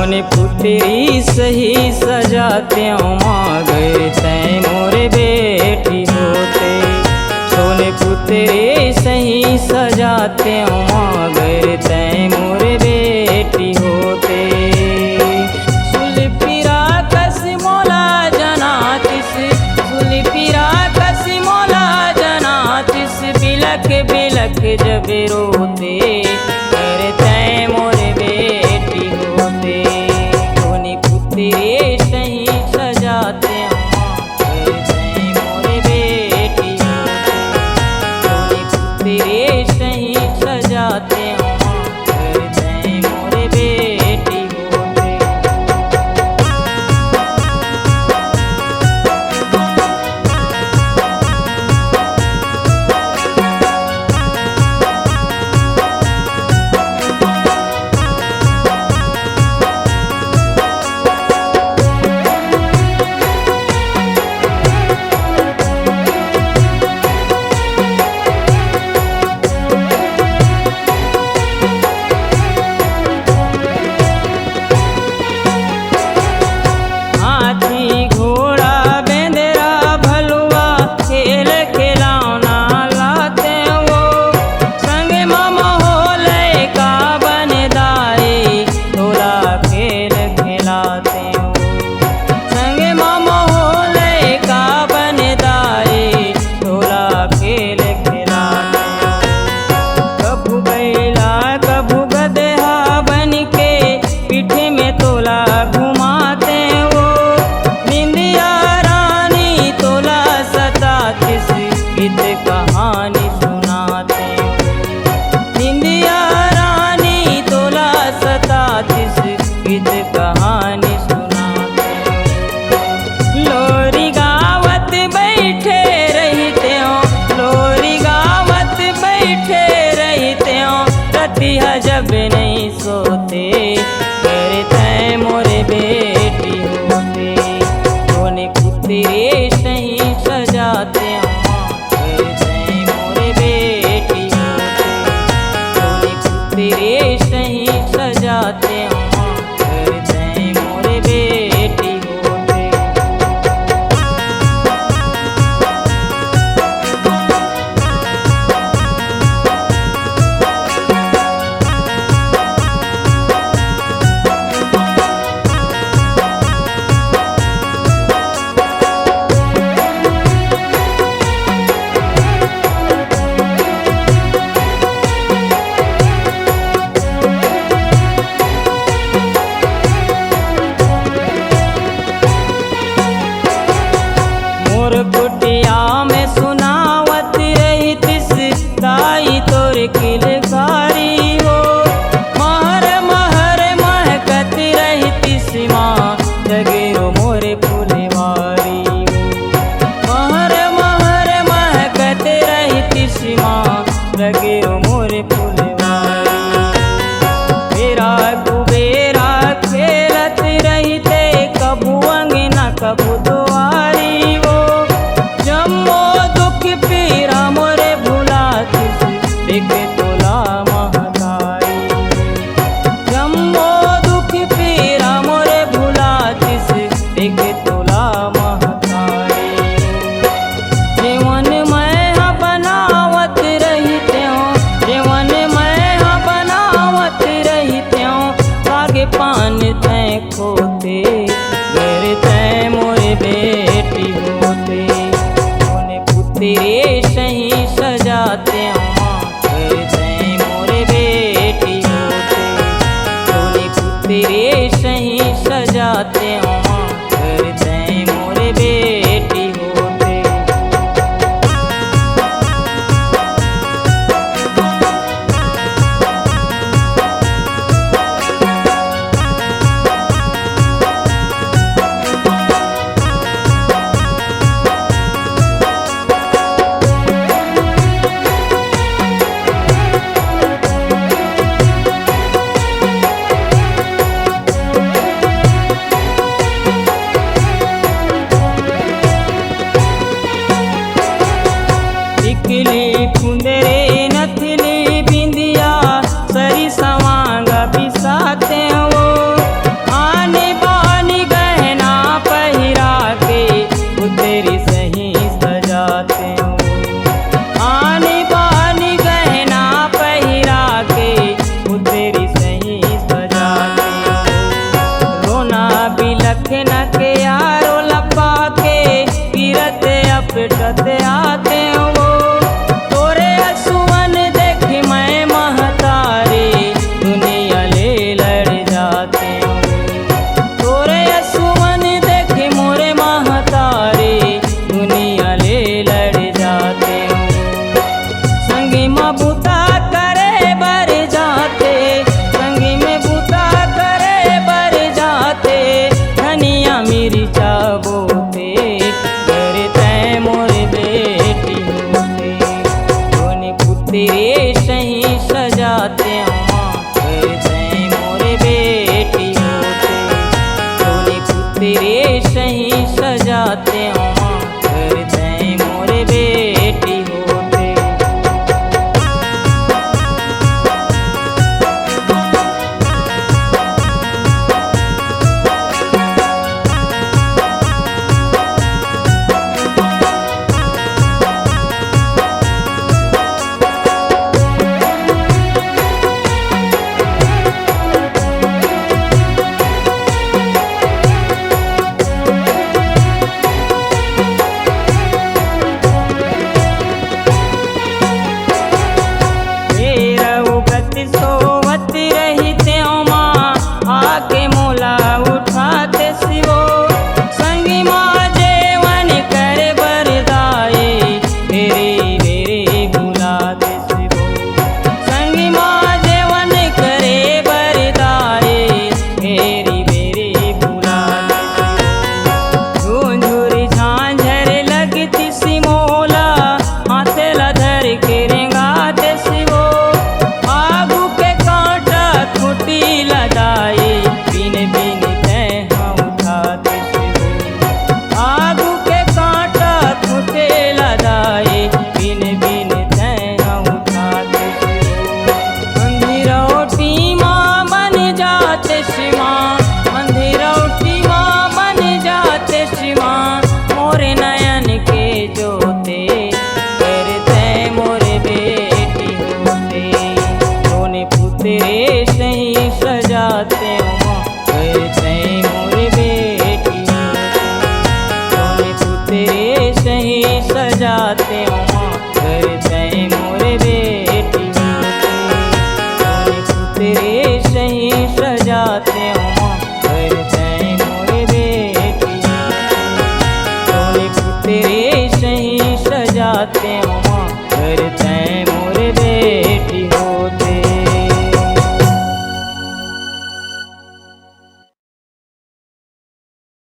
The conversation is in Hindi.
सोने पुत्री सही सजाते माँ गए तै मोरे बेटी होते। सोने पुत्री सही सजाते माँ गए तै मोरे बेटी होते। सुलपिरा कस मोला जनातिस, सुलपिरा कस मोला जनातिस, बिलख बिलख जब रोते गए तै मोरे बेटी होते। सोने पुत्री सही सजाते माँ गए तै मोरे बेटी होते। सोने पुत्री सही सजाते माँ गए तै मोरे बेटी होते। हाथी घोड़ा बेंदरा भलुआ खेल खिलौना लाते वो, संग मामा होले का बन दाई तोला खेल खिलाते वो। संग मामा होले का बन दाई तोला खेल खिलाते वो। कभू बैला कभू गदहा बन के पीठ में तोला घुमाते वो। निंदिया रानी तोला सतातीस गीत कहानी सुनाते वो। निंदिया रानी तोला सतातीस गीत कहानी सुनाते वो। लोरी गावत बैठे रहते हो, लोरी गावत बैठे रहते हो, रतिया जब नहीं सोते गए तै मोरे बेटी होते। सोने पुत्री सही सजाते माँ गए तै मोरे बेटी होते। सोने पुत्री सही सजाते माँ गए तै मोरे बेटी होते। मोर कुटिया में सुनावत रही तिस दाई तोर किलकारी हो। महर महर महकत रही तिस माँ जगेरो मोरे फुलवारी हो। महर महर महकत रही तिस माँ जगेरो मोरे फुलवारी। बेरा कुबेरा खेलत रहते कभू अंगना कभू दुआरी वो। जम्मो दुख पीरा मोरे भुलातिस देख तोला महतारी। जम्मो दुख पीरा मोरे भुलातिस देख तोला महतारी। जीवन मैं बनावत रहते हो, जीवन मैं बनावत रहते हो, आगे पान तै खोते गए तै मोरे बेटी होते। सोने पुत्री सही सजाते माँ गए तै मोरे बेटी होते। सोने पुत्री सही सजाते माँ गए तै मोरे बेटी होते। बेरी बेरी बुलाते शिवो संग माँ जेवन करे बरदाए बेरी बेरी बुलाते शिवो झुंझुरी झांझर लगती सिमोला हाथे लधर के रेंगाते शिवो आगू के कांटा खूटी लदाए बिन बिन तय हम उठाते शिवो आगू के कांटा खूटे लदाए बिन बिन तय हम उठाते शिवो अंधिरौटी माँ बन जाते शिवा अंधिरौटी माँ बन जाते शिवा मोरे नयन के जोते करते मोरे बेटी होते दोने पुतरे सही सजाते माँ करते मोरे बेटी दोने पुतरे सही सजाते माँ करते मोरे बेटी दोने पुतरे सही सजाते माँ करते मोरे बेटी दोने पुतरे सही सजाते माँ